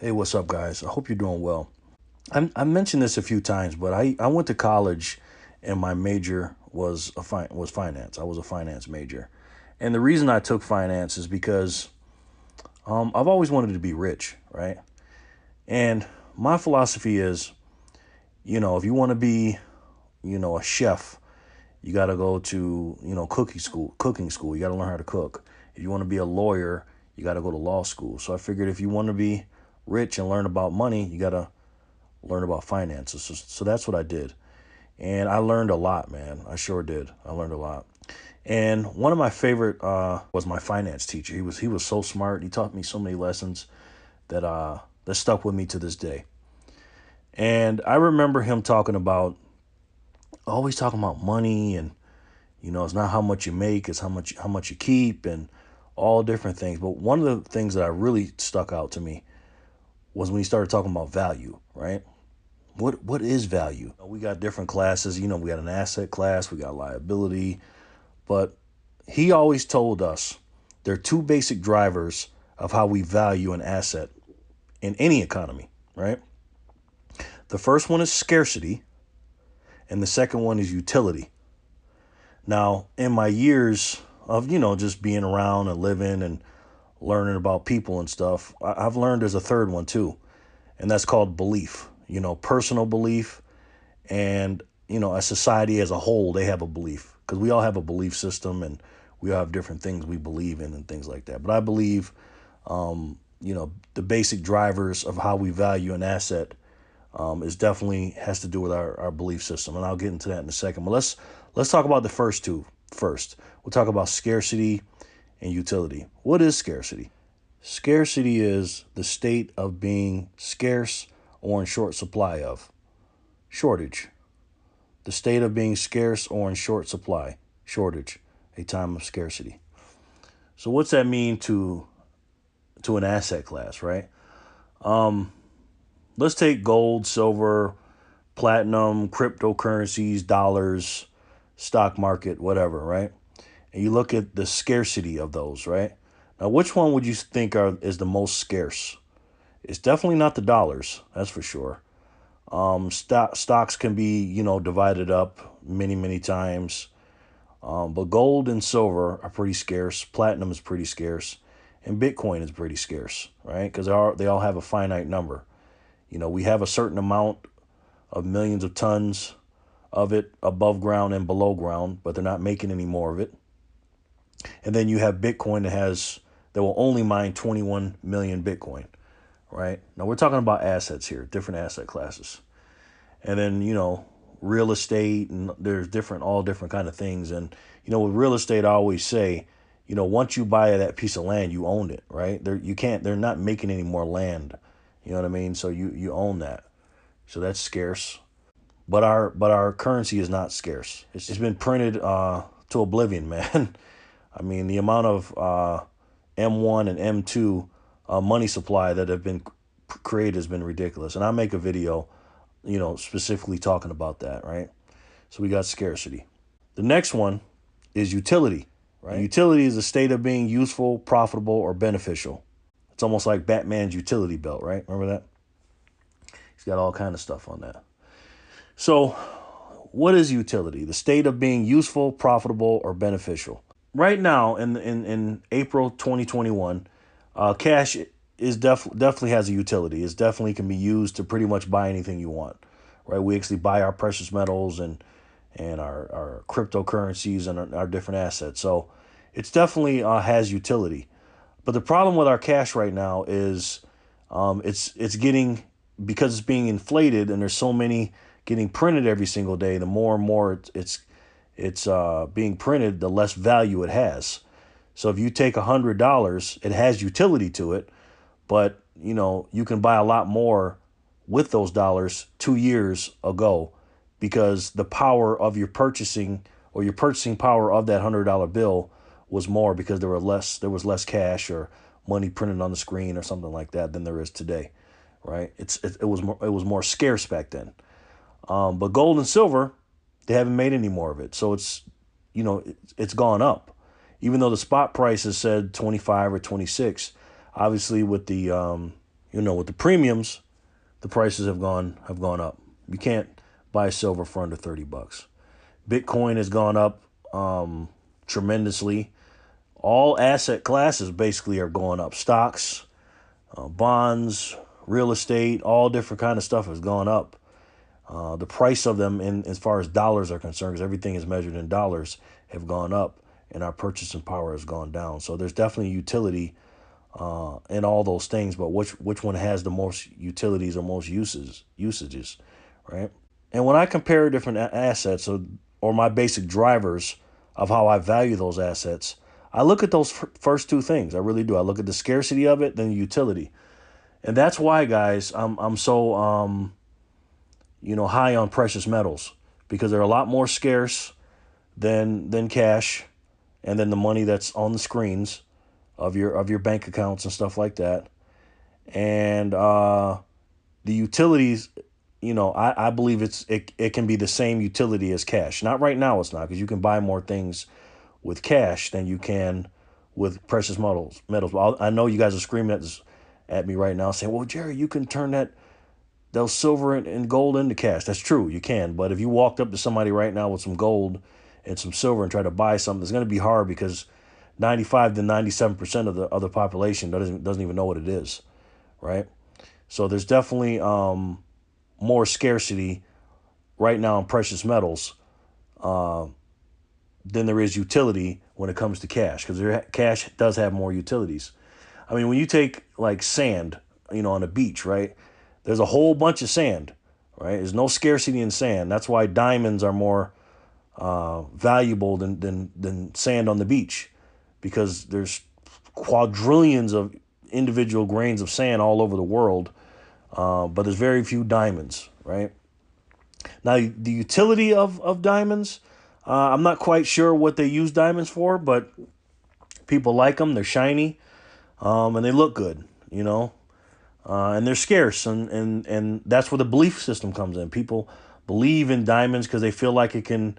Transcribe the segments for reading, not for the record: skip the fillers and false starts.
Hey, what's up, guys? I hope you're doing well. I mentioned this a few times, but I went to college, and my major was finance. I was a finance major, and the reason I took finance is because I've always wanted to be rich, right? And my philosophy is, if you want to be, a chef, you got to go to cooking school. You got to learn how to cook. If you want to be a lawyer, you got to go to law school. So I figured if you want to be rich and learn about money, you got to learn about finances. So that's what I did. And I learned a lot, man. I sure did. I learned a lot. And one of my favorite was my finance teacher. He was so smart. He taught me so many lessons that stuck with me to this day. And I remember him always talking about money, and it's not how much you make, it's how much you keep, and all different things. But one of the things that I really stuck out to me was when he started talking about value, right? What is value? We got different classes. We got an asset class, we got liability, but he always told us there are two basic drivers of how we value an asset in any economy, right? The first one is scarcity, and the second one is utility. Now, in my years of, just being around and living and learning about people and stuff, I've learned there's a third one too, and that's called belief. Personal belief, and a society as a whole, they have a belief, because we all have a belief system, and we all have different things we believe in and things like that. But I believe, the basic drivers of how we value an asset is definitely has to do with our belief system, and I'll get into that in a second. But let's talk about the first two first. We'll talk about scarcity and utility. What is scarcity? Scarcity is the state of being scarce or in short supply of. Shortage. The state of being scarce or in short supply. Shortage. A time of scarcity. So what's that mean to an asset class, right? Let's take gold, silver, platinum, cryptocurrencies, dollars, stock market, whatever, right? And you look at the scarcity of those, right? Now, which one would you think is the most scarce? It's definitely not the dollars, that's for sure. Stocks can be, divided up many, many times. But gold and silver are pretty scarce. Platinum is pretty scarce. And Bitcoin is pretty scarce, right? Because they all have a finite number. We have a certain amount of millions of tons of it above ground and below ground, but they're not making any more of it. And then you have Bitcoin that will only mine 21 million Bitcoin, right? Now we're talking about assets here, different asset classes. And then, real estate, and there's all different kind of things. And, with real estate, I always say, once you buy that piece of land, you own it, right? They're not making any more land. You know what I mean? So you own that. So that's scarce. But our currency is not scarce. It's been printed to oblivion, man. I mean, the amount of M1 and M2 money supply that have been created has been ridiculous. And I make a video, specifically talking about that, right? So we got scarcity. The next one is utility, right? Utility is a state of being useful, profitable, or beneficial. It's almost like Batman's utility belt, right? Remember that? He's got all kind of stuff on that. So what is utility? The state of being useful, profitable, or beneficial. Right now, in April 2021, cash is definitely has a utility. It definitely can be used to pretty much buy anything you want, right? We actually buy our precious metals and our cryptocurrencies and our different assets. So it's definitely has utility. But the problem with our cash right now is it's getting, because it's being inflated and there's so many getting printed every single day. The more and more it's being printed, the less value it has. So if you take $100, it has utility to it, but you can buy a lot more with those dollars 2 years ago, because the power of your purchasing power of that $100 bill was more, because there was less cash or money printed on the screen or something like that than there is today, right? It was more scarce back then. But gold and silver, they haven't made any more of it, so it's gone up, even though the spot price has said 25 or 26. Obviously, with the With the premiums, the prices have gone up. You can't buy silver for under $30. Bitcoin has gone up tremendously. All asset classes basically are going up. Stocks, bonds, real estate, all different kind of stuff has gone up. The price of them, in as far as dollars are concerned, because everything is measured in dollars, have gone up, and our purchasing power has gone down. So there's definitely utility in all those things, but which one has the most utilities or most usages, right? And when I compare different assets or my basic drivers of how I value those assets, I look at those first two things. I really do. I look at the scarcity of it, then the utility, and that's why, guys, I'm so high on precious metals, because they're a lot more scarce than cash, and then the money that's on the screens of your bank accounts and stuff like that. And the utilities, I believe it can be the same utility as cash. Not right now, it's not, because you can buy more things with cash than you can with precious metals. Well, I know you guys are screaming at me right now, saying, "Well, Jerry, you can turn those silver and gold into cash." That's true, you can. But if you walked up to somebody right now with some gold and some silver and tried to buy something, it's going to be hard, because 95 to 97% of the population doesn't even know what it is, right? So there's definitely more scarcity right now in precious metals than there is utility when it comes to cash, because cash does have more utilities. I mean, when you take like sand, on a beach, right? There's a whole bunch of sand, right? There's no scarcity in sand. That's why diamonds are more valuable than sand on the beach, because there's quadrillions of individual grains of sand all over the world, but there's very few diamonds, right? Now, the utility of diamonds, I'm not quite sure what they use diamonds for, but people like them. They're shiny, and they look good, and they're scarce, and that's where the belief system comes in. People believe in diamonds because they feel like it can,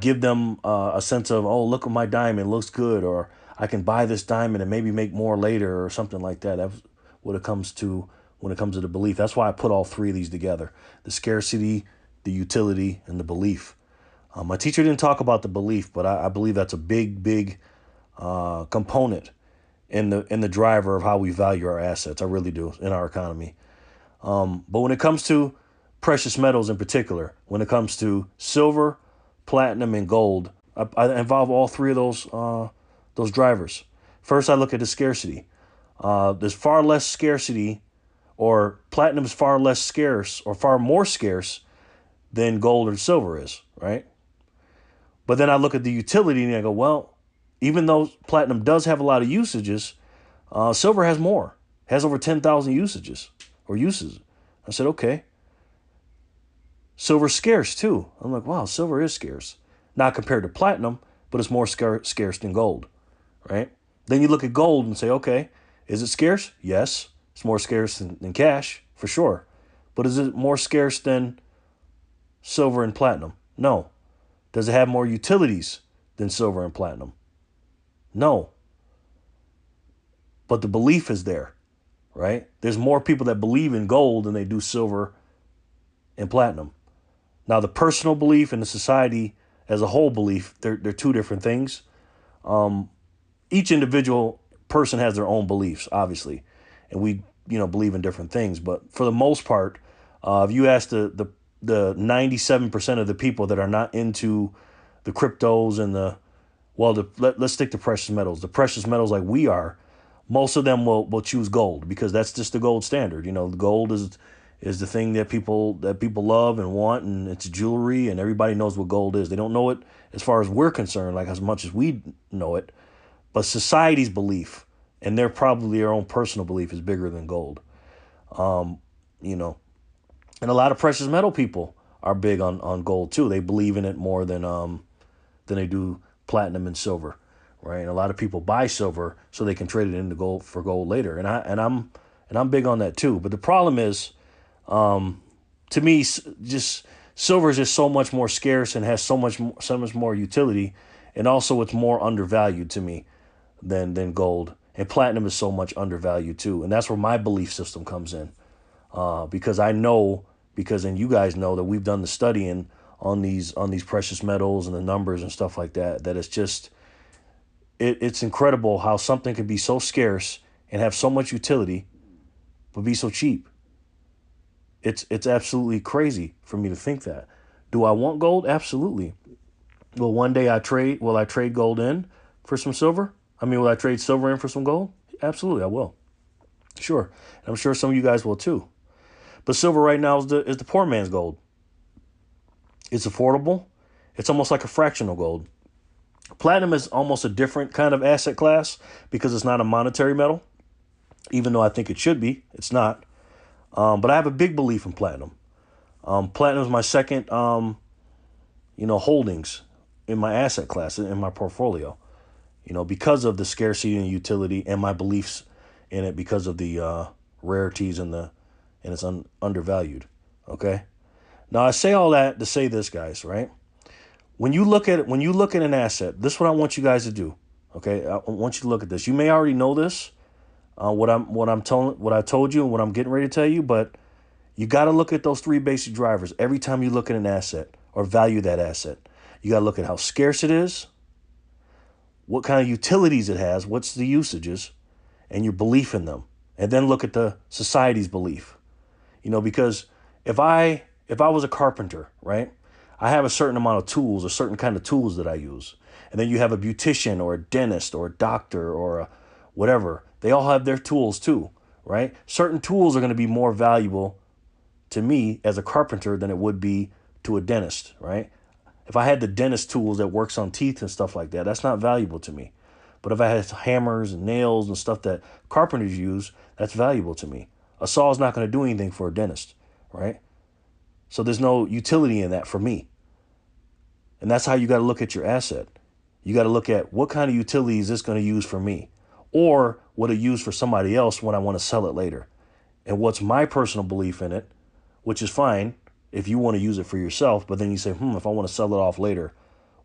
give them a sense of, oh, look at my diamond, it looks good, or I can buy this diamond and maybe make more later, or something like that. That's what it comes to when it comes to the belief. That's why I put all three of these together: the scarcity, the utility, and the belief. My teacher didn't talk about the belief, but I believe that's a big component in the driver of how we value our assets. I really do, in our economy. But when it comes to precious metals in particular, when it comes to silver, platinum, and gold, I involve all three of those drivers. First, I look at the scarcity. There's far less scarcity, or platinum is far less scarce, or far more scarce than gold or silver is, right? But then I look at the utility and I go, well, even though platinum does have a lot of usages, silver has more, has over 10,000 usages or uses. I said, okay. Silver's scarce too. I'm like, wow, silver is scarce. Not compared to platinum, but it's more scarce than gold, right? Then you look at gold and say, okay, is it scarce? Yes. It's more scarce than cash, for sure. But is it more scarce than silver and platinum? No. Does it have more utilities than silver and platinum? No. But the belief is there, right? There's more people that believe in gold than they do silver and platinum. Now, the personal belief and the society as a whole belief, they're two different things. Each individual person has their own beliefs, obviously, and we believe in different things. But for the most part, if you ask the 97% of the people that are not into the cryptos and let's stick to precious metals. The precious metals, like we are, most of them will choose gold, because that's just the gold standard. Gold is the thing that people love and want, and it's jewelry, and everybody knows what gold is. They don't know it as far as we're concerned, like as much as we know it, but society's belief and their own personal belief is bigger than gold. And a lot of precious metal people are big on gold too. They believe in it more than they do platinum and silver, right? And a lot of people buy silver so they can trade it into gold for gold later. And I'm big on that too. But the problem is, to me, just silver is just so much more scarce and has so much more utility, and also it's more undervalued to me than gold. And platinum is so much undervalued too. And that's where my belief system comes in. Because I know, and you guys know that we've done the studying on these precious metals and the numbers and stuff like that, that it's incredible how something can be so scarce and have so much utility, but be so cheap. It's absolutely crazy for me to think that. Do I want gold? Absolutely. Will one day will I trade gold in for some silver? Will I trade silver in for some gold? Absolutely, I will. Sure. And I'm sure some of you guys will too. But silver right now is the poor man's gold. It's affordable. It's almost like a fractional gold. Platinum is almost a different kind of asset class because it's not a monetary metal, even though I think it should be. It's not. But I have a big belief in platinum. Platinum is my second, holdings in my asset class, in my portfolio, because of the scarcity and utility and my beliefs in it, because of the rarities and it's undervalued. Okay. Now I say all that to say this, guys, right? When you look at an asset, this is what I want you guys to do. Okay. I want you to look at this. You may already know this, what I told you and what I'm getting ready to tell you, but you got to look at those three basic drivers every time you look at an asset or value that asset. You got to look at how scarce it is, what kind of utilities it has, what's the usages, and your belief in them. And then look at the society's belief. Because if I was a carpenter, right, I have a certain amount of tools, a certain kind of tools that I use. And then you have a beautician or a dentist or a doctor or a whatever. They all have their tools too, right? Certain tools are going to be more valuable to me as a carpenter than it would be to a dentist, right? If I had the dentist tools that works on teeth and stuff like that, that's not valuable to me. But if I had hammers and nails and stuff that carpenters use, that's valuable to me. A saw is not going to do anything for a dentist, right? So there's no utility in that for me. And that's how you got to look at your asset. You got to look at what kind of utility is this going to use for me, or what it use for somebody else when I want to sell it later. And what's my personal belief in it, which is fine if you want to use it for yourself. But then you say, if I want to sell it off later,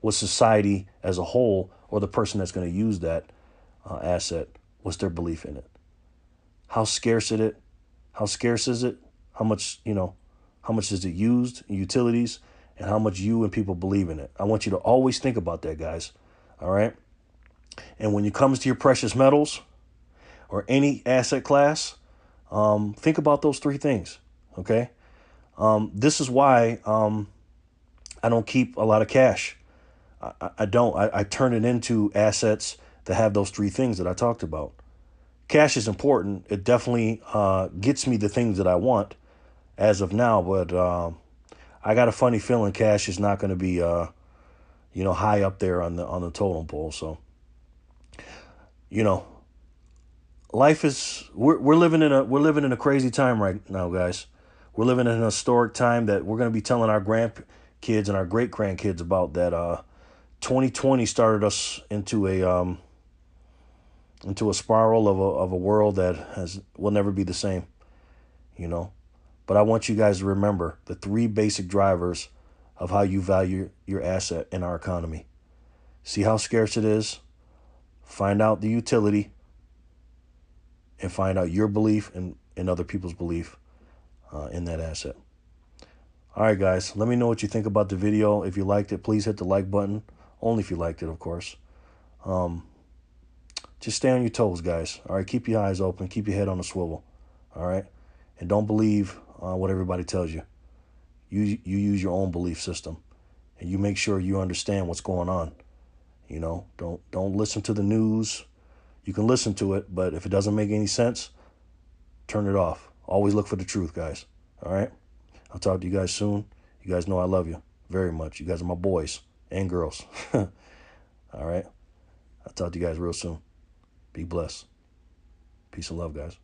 what's society as a whole, or the person that's going to use that asset, what's their belief in it? How scarce is it? How much is it used in utilities, and how much you and people believe in it? I want you to always think about that, guys. All right. And when it comes to your precious metals or any asset class, think about those three things. Okay. This is why I don't keep a lot of cash. I don't. I turn it into assets that have those three things that I talked about. Cash is important. It definitely gets me the things that I want as of now. But I got a funny feeling cash is not going to be high up there on the totem pole. So life is we're living in a crazy time right now, guys. We're living in an historic time that we're going to be telling our grandkids and our great grandkids about. That 2020 started us into a spiral of a world that will never be the same. But I want you guys to remember the three basic drivers of how you value your asset in our economy. See how scarce it is, find out the utility, and find out your belief and other people's belief in that asset. All right, guys, let me know what you think about the video. If you liked it, please hit the like button. Only if you liked it, of course. Just stay on your toes, guys. All right, keep your eyes open. Keep your head on a swivel. All right, and don't believe what everybody tells you. You use your own belief system, and you make sure you understand what's going on. Don't listen to the news. You can listen to it, but if it doesn't make any sense, turn it off. Always look for the truth, guys. All right? I'll talk to you guys soon. You guys know I love you very much. You guys are my boys and girls. All right? I'll talk to you guys real soon. Be blessed. Peace and love, guys.